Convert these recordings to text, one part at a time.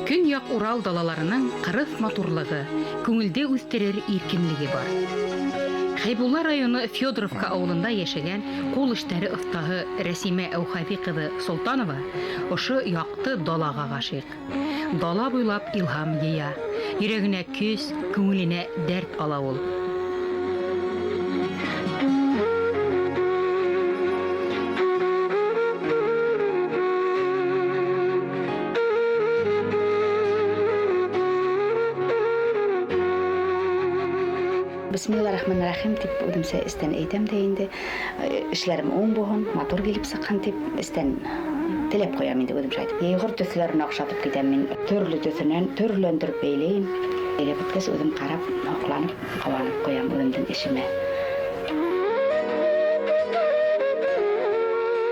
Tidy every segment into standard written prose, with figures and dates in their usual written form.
Көньяк Урал далаларының кырыс матурлыгы, күңелдә үстерер иркенлеге бар. Хәйбулла районы Федоровка авылында яшәгән кул эшләре остагы Рәсимә Әүхәди кызы Солтанова ошо якты далага гашыйк. Дала буйлап илһам йыя, йөрәгенә көс, күңеленә дәрт ала ул. Bismillahirrahmanirrahim dip o'zimsa istan aytam da endi ishlarim o'ng bo'lsin, motor kelib chiqqan deb istan tilab qo'yaman deb o'zimcha aytib. Yig'ir tuslarni oqshatib ketaman. Turli tusidan turlantirib beylayim. Elab o'tkas o'zim qarab, oqlanib, qavanib qo'yam o'zimdan ishimə.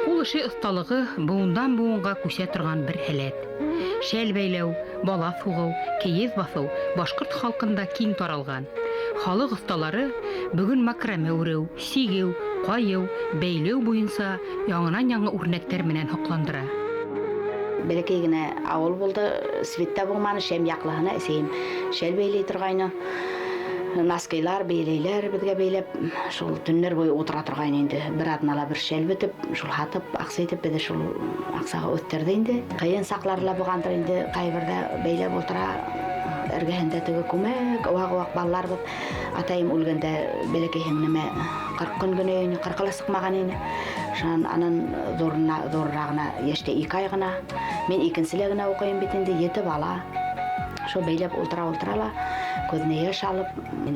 Кул эше осталыгы буындан буынга күсә торган бер һәләт. Шәл бәйләү, бала сугу, киез басу башкорт халкында киң таралган. Халык осталары бүген макраме үрәү, сигеү, кайыу, бәйләү буенча яңанан-яңа үрнәктәр менән хакландыра. Бәләкәй генә авыл булды, светта булманы, шәм яклыгына әсәем шәл бәйләй торгайны. Наскайлар, бәйләйләр безгә бәйләп, шул төннәр буе утыра торгайны инде. Бер аднала бер шәл битеп, шул хатып, аксайтып биде шул аксага өттерде инде. Кайын сакларлар булгандыр инде, кайбердә бәйләп утыра. Эргәһендә теге күмәк, вак-вак баллар бит. Атайым үлгәндә бәләкәйһең нимә 40 көн генә, 40 ла сыкмаган иде. Шан анын зоррагына яшьтә 2 ай гына. Мен икенчелегенә укыйм бит инде 7 бала. Шул бәйләп утыра-утырала, күзенә яшь алып,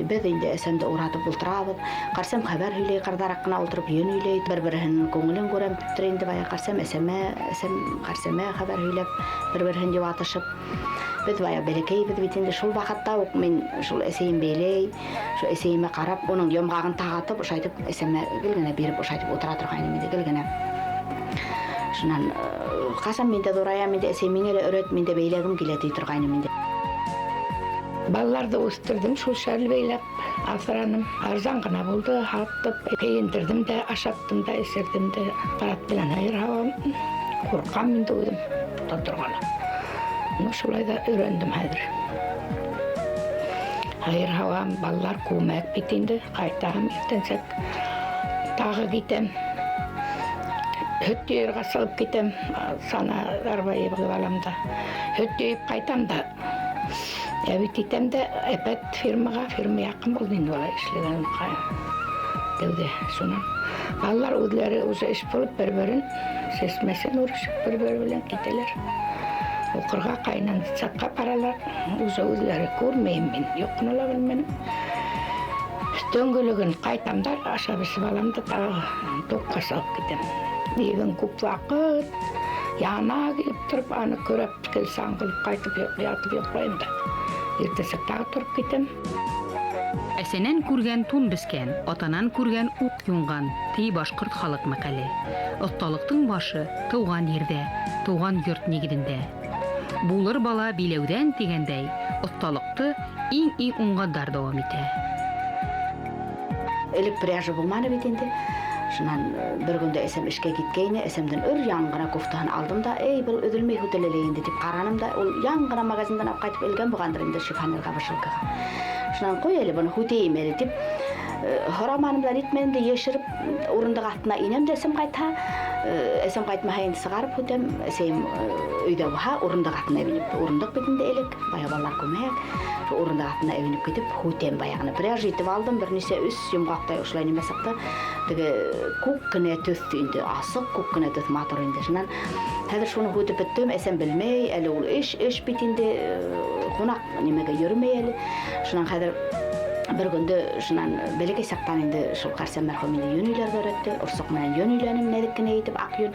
без инде әсәмдә уратып утырабыз. Карсам хәбәр һөйләй, кырдарак кына утырып йөн һөйләй, бер-берен күңелен күрәм типтер инде бая. Карсам карсама хәбәр һөйләп, бер-берен җаватышып. Biz baya bələkəy bit indi şul vaqtda uq men şul əsəyim beyley, şu əsəyimə qarab, onun yomğağını tağatıb, uşaytıb əsəmə gilgənə berib uşaytıb otara turğanım indi gilgənə. Şundan qasam mende doraya mende əsəyimin elə öyrət mende beyləgim kiləti turğanım indi. Ballarda o'stirdim, shu shal beylab asranim. Arzon gina bo'ldi, hatib, kiyintirdim de, ashatdim da, esirdim de, parat bilan ayiravam. Qo'rqam mende o'zim turg'ana. Şulay da öğrendim hazır. Hayır havam, ballar ko'mak bitindi, qaytam, ertensek tağı gitem. Hötü yerga salып gitem, sana arbayı balamda. Hötü yiyip qaytam da. Evet gitem de epet firma yakın buldu indi ola işleyen devde sunan. Ballar o'zlari o'zi ish bo'lib bir-birin sesmesen urushib bir-biri bilan ketalar. Okurga kaynan çakka paralar o'zlari ko'rmayman, yo'qnala bilmenim. Döngülügün qaytamdar aşağı bir balamda toqqa salib ketem. Degen ko'p vaqt yana kelib turib ana ko'rib kelsan qilib qaytib yotib yo'qlayım da. Ertesi tağı turib ketem. Әсәнән күргән тун бискән, атанан күргән ук юнган, ти башкорт халык мәкале. Осталыктың башы туган ердә, туган йорт нигедендә. Булыр бала биләүдән дигәндәй, осталыкты иң уңгандар дәвам итә. Элек пряжа булманы бит инде. Шуннан бер көндә әсәм эшкә киткәйне, әсәмдән яңгыра кофтаны алдым да, бул өдөлмәй хөтәләле инде дип караным да, ул яңгыра магазиндан алып кайтып элгән булгандыр инде шифанерга башылкага. Шуннан кой әле буны хөтәйм әле дип, хараманым белән итмәдем дә яшереп, урындык астына инәм дә әсәм кайта. Әсәм кайтмаһа инде сыгарып хөтәм, әсәм өйдә булһа урындык астына бинеп, урындык битендә элек, бая балалар күмәк. Урындык астына әвенеп китеп, хөтәм баягына. Пряжа итеп алдым, берничә үс йомгактай ушулай нимә сакта. Теге күк кенә төс инде, асык күк кенә төс матур инде. Шуннан хәзер шуны хөтеп беттем, әсәм белмәй, әле ул эш бит инде, кунак нимәгә йөрмәй әле. Шуннан хәзер bir günde şunan belki saktan indi şul Qarsam mərhumini yönüylәргә öğretdi. Ursuq менән yönüylәнем нәдиккенә әйтеп ак yön.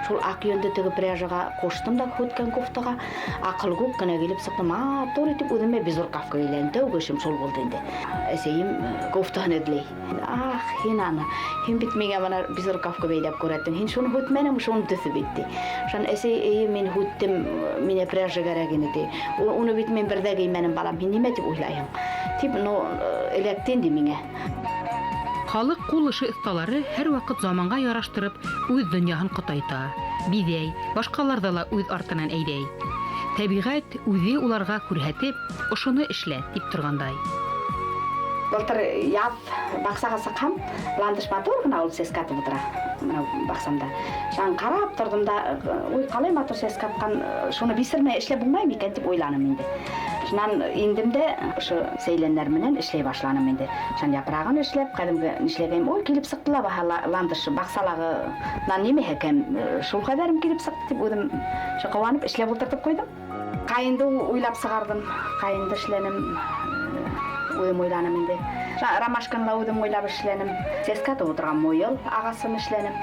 Шул ак yönde теге пряжага коштым да хөткән кофтага акыл күк кенә килеп сыктым. Тур итеп үземә безуркавка әйләнде. Тәүгешем шул булды инде. Әсәем кофтаны эдлей. Хинаны. Хин бит миңа менә безуркавка бәйләп күрәттең. Хин шуны хөтмәнем, шуны төсеп битте. Шан әсәй мен хөттем, мине пряжа кирәк инде. Уны бит мен бердә гыймәнем балам. Хин нимә дип уйлайым? Тип электен ди миңа. Халык кул эше осталары һәр вакыт заманга яраштырып үз дөньяһын кытайта, бидәй, башкаларда ла үз артынан әйдәй. Тәбиғәт үҙе уларға күрһәтеп, ошоны эшлә дип торгандай. Былтыр яҙ баҡсаға сыҡһам, ландыш матур ғына ул сәскә атып ултыра. Мынау баҡсамда. Шуны ҡарап торҙом да, уй, ҡалай матур сәскә атҡан, шуны бисермәй эшләп булмаймы икән дип уйланым инде. Шунан индем дә ошо сәйләннәр менән эшләй башланым инде. Шуны япрағын эшләп, ҡәҙимге нишләгәйем, ой, килеп сыҡты ла баһа ландыш баҡсалағы нимәһе икән, шул ҡәҙәрем килеп сыҡты дип үҙем ҡыуанып эшләп ултыртып ҡуйҙым. Ҡайынды уйлап сығарҙым, ҡайынды эшләнем. Үҙем уйланым инде. Ромашканы ла үҙем уйлап эшләнем. Сәскә атып ултырған муйыл ағасын эшләнем.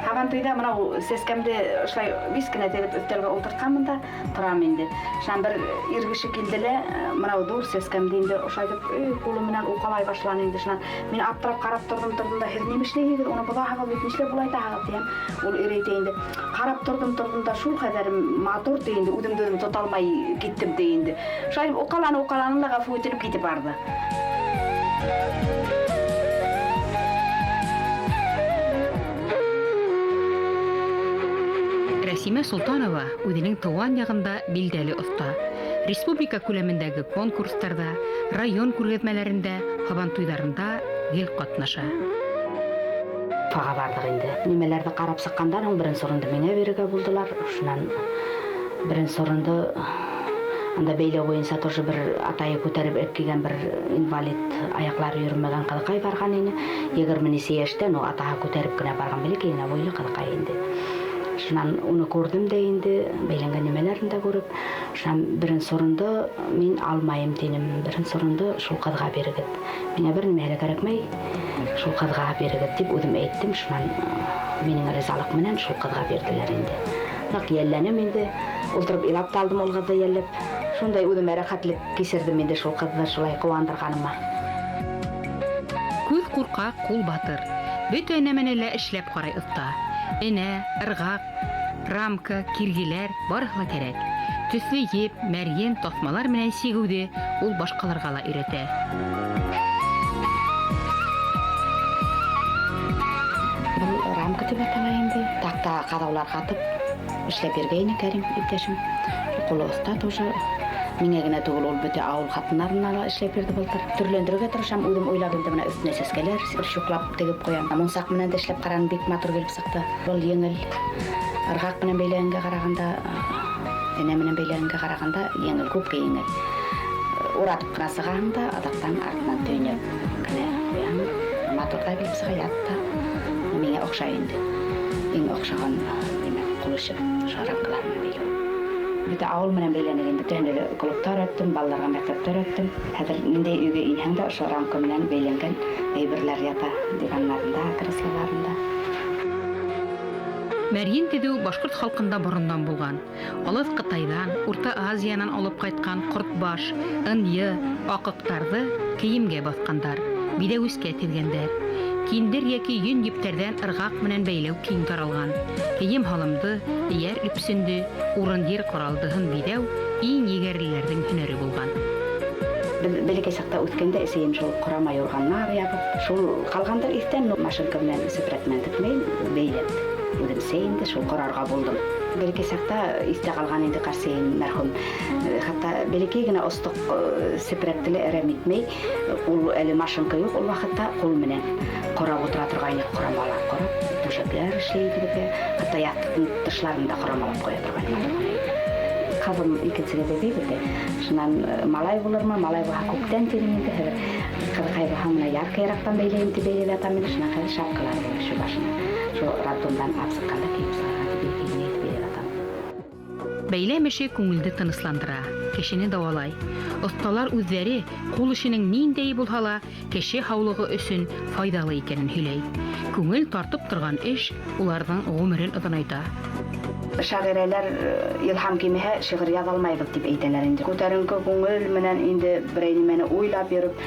Һабантуйҙа мынау сәскәмде ошолай вис кенә тегеп өҫтәлгә ултыртҡанмын да торам инде. Шунан бер ир кеше килде лә, мынау ҙур сәскәмде инде ошайтып ҡулы менән уҡалай башланы инде. Шунан мин аптырап ҡарап торҙом да, һеҙ нимә эшләйһегеҙ, уны боҙаһығыҙ бит, нишләп булай итәһегеҙ тием. Ул ир әйтә инде. Ҡарап торҙом да, шул ҡәҙәр матур ти инде, үҙемде тота алмай киттем ти инде. Шулай уҡаланы ла ғәфү итеп китеп барҙы. Рәсимә Солтанова үҙенең тыуған яғында билдәле оҫта. Республика күләмендәге конкурстарҙа, район күргәҙмәләрендә, һабантуйҙарында гел ҡатнаша. Фаға барҙыҡ инде. Нимәләрҙе ҡарап сыҡҡандан һуң беренсе урынды миңә бирергә булдылар. Шунан беренсе урынды анда бәйләү буйынса тоже бер атайы күтәреп килгән бер инвалид, аяҡлары йөрөмәгән ҡыҙыҡай барған ине. 20 йәштән ул атаһы күтәреп кенә барған, бәләкәй генә буйлы ҡыҙыҡай инде. Шунан уны күрдем дә инде, бәйләнгән нимәләрен дә күреп. Шунан беренсе урынды мин алмайым тинем. Беренсе урынды шул ҡыҙға бирегеҙ. Миңә бер нимә лә кәрәкмәй, шул ҡыҙға бирегеҙ дип үҙем әйттем. Шунан минең ризалыҡ менән шул ҡыҙға бирҙеләр инде. Ныҡ йәлләнем инде, ултырып илап та алдым ул ҡыҙҙы йәлләп. Шундай үҙемә рәхәтлек кисерҙем инде шул ҡыҙҙы шулай ҡыуандырғаныма. Күҙ ҡурҡаҡ, ҡул батыр. Бөтә нәмәне лә эшләп ҡарай оҫта. Энә, ырғаҡ, рамка, киргеләр, барыһы ла кәрәк. Төҫлө еп, мәрйен, таҫмалар менән сигеүҙе ул башҡаларға ла өйрәтә. Был рамка тип атала инде. Таҡта ҡаҙаулар ҡатып эшләп биргәйне Кәрим иптәшем. Ҡулы оҫта тоже. Миңә генә түгел, ул бөтә ауыл ҡатындарына ла эшләп бирҙе былтыр. Төрләндерергә тырышам, үҙем уйлап инде, бына өҫтөнә сәскәләр, бер шуҡлап тегеп ҡуям. Мунсаҡ менән дә эшләп ҡараным, бик матур килеп сыҡты. Был еңел. Ырғаҡ менән бәйләгәнгә ҡарағанда, энә менән бәйләгәнгә ҡарағанда еңел, күпкә еңел. Уратып ҡына сығаһың да, аҙаҡтан артынан төйнәп кенә ҡуяһың. Матур ҙа килеп сыға, ятта. Миңә оҡшай инде. Иң оҡшаған ҡул эше рамкалар менән бәйләү. Бөтә ауыл менән бәйләнегән, бөтәһенә клубта өйрәттем, балаларға мәктәптә өйрәттем. Хәҙер ниндәй өйгә инһәң дә, ошо рамка менән бәйләнгән әйберләр ята диваннарында, креслоларында. Мәрйен теҙеү башҡорт халҡында борондан булған. Алыҫ Ҡытайҙан, Урта Азиянан алып ҡайтҡан ҡортбаш, ынйы, аҡыҡтарҙы кейемгә баҫҡандар, биҙәүескә теҙгәндәр. Киндер йәки йөн ептәрҙән ырғаҡ менән бәйләү киң таралған. Кейем һалымды, эйәр өпсөндө, урын-ер ҡоралдыһын биҙәү иң егәрлеләрҙең һөнәре булған. Бәләкәй саҡта үҫкәндә әсәйем шул ҡорама юрғандар ябып, шул ҡалғандар иҫтән машинка менән сепрәк менән текмәй бәйләп. Үҙемсә инде шул ҡорарға булдым. Бәләкәй саҡта иҫтә ҡалған инде ҡарсыйым мәрхүм. Хатта бәләкәй генә остоҡ сепрәкте лә әрәм итмәй. Ул әле машинка юҡ, ул ваҡытта ҡул менән ҡорап ултыра торғайны, ҡорамалар ҡорап, түшәкләр эшләй беҙгә. Хатта яҫтыҡтың тышларын да ҡорамалап ҡуя торғайны. Ҡыҙым икенсегә бәбей бите. Шунан малай булырмы, малай булһа күптән тинем инде. Ҡыҙыҡай булһа мына яркайыраҡтан бәйләйем тип бәйләп ятам инде. Шунан хәҙер шапкалар шул башына. Шул роддомдан алып сыҡҡанда кейеп сығарған тип бәйләп ятам. Бәйләм эше күңелде тынысландыра, кешене дауалай. Оҫталар үҙҙәре ҡул эшенең ниндәй булһа ла кеше һаулығы өсөн файҙалы икәнен һөйләй. Күңел тартып торған эш уларҙың ғүмерен оҙонайта. Шағирәләр илһам кимеһә, шиғыр яҙа алмайбыҙ дип әйтәләр инде. Күтәренке күңел менән инде берәй нимәне уйлап йөрөп,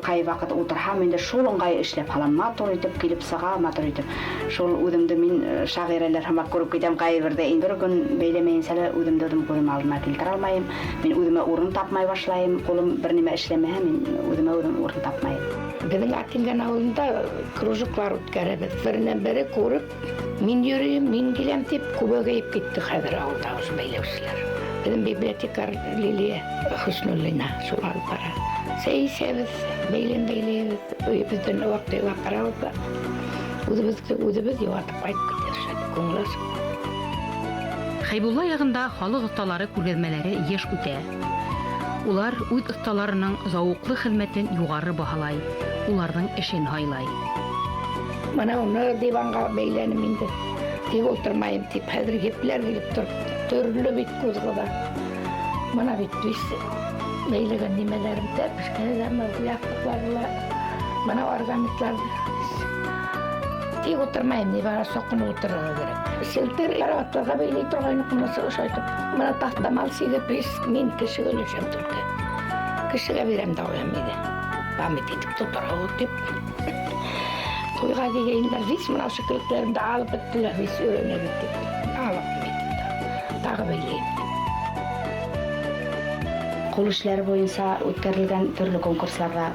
ҡай ваҡыт ултырһам инде шул ыңғай эшләп һалам, матур итеп килеп сыға, матур итеп. Шул үҙемде мин шағирәләр һымаҡ күреп китәм, ҡайберҙә инде бер көн бәйләмәйенсә лә үҙемде күҙем алдына килтерә алмайым. Мин үҙемә урын тапмай башлайым. Ҡулым бер нимә эшләмәһә, мин үҙемә урын тапмайым. Беҙҙең Атилгән ауылында кружоклар үткәрәбеҙ. Беренән-бере күреп, мин йөрөйөм, мин киләм тип күбәгәйеп китте хәҙер ауылда бәйләүселәр. Bizim bibliotekar Liliye Hüsnüllina şol alıp bara. Seyisemiz, beyleyemiz, bizden o vakti vakaralım da. Үзебез юатып кайтып кетер, күңелес. Хайбулла ягында халык осталары күргәзмәләре еш үтә. Улар үз осталарының зауыклы хезмәтен югары баһалай, уларның эшен хайлай. Мана уны диванга бәйләнеп инде. Тик утырмайым, тик хәзер гепләр килеп тор. Төрле бит күзгыда. Мана бит бис бәйләгән нимәләрем дә, бишкәләрме, яктыкларла. Мана органиклар. Тик утырмайым, не бара соқын отырырга керек. Селтер караваттарга бәйлей торган кунасы ошайтып. Мана тастамал сигеп бис мен кешегә өлешәм түлке. Кешегә бирәм дә оям иде. Памят итеп тотарга дип. Тойга килгәннәр бис мына шикелләрне алып беттеләр, бис өйрәнеп биттек. Алып биттек. Тагы бәйләйм. Кул эшләре буенча үткәрелгән төрле конкурсларда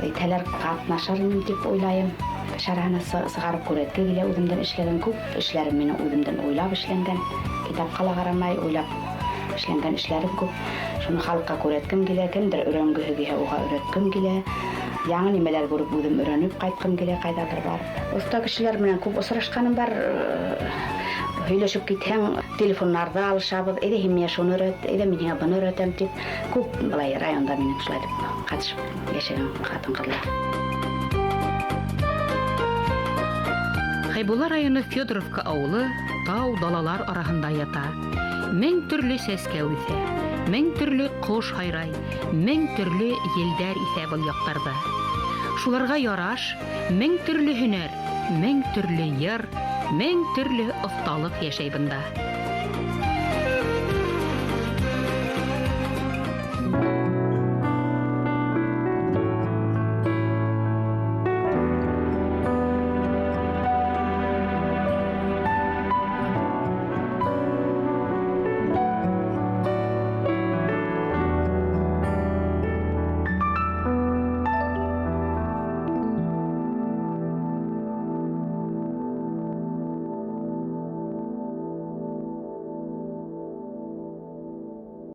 тәләр катнашыр дип уйлайм. Шараны сыгарып күрәткә килә, үземдән эшләгән күп эшләрем мине үземдән уйлап эшләнгән. Китапка карамай уйлап эшләнгән эшләрем күп. Шуны халыкка күрәткәм килә, кемдер өйрәнгән килә, уга өйрәткәм килә. Яңа нимәләр күреп үзем өйрәнеп кайткым килә, кайдадыр бар. Уста кешеләр белән күп очрашканым бар. Һөйләшеп китһәң, телефоннарда алышабыз, әйдә һин миңа шуны өйрәт, әйдә мин һиңа буны өйрәтәм дип. Күп булай районда минем шулай дип катышып яшәгән хатын-кызлар. Хайбулла районы Федоровка авылы тау далалар арасында ята. Мең төрле сәскә үсә, мең төрле кош хайрай, мең төрле елдәр исә был яктарда. Шуларга яраш, мең төрле һөнәр, мең төрле йыр, мең төрле осталык яшәй бында.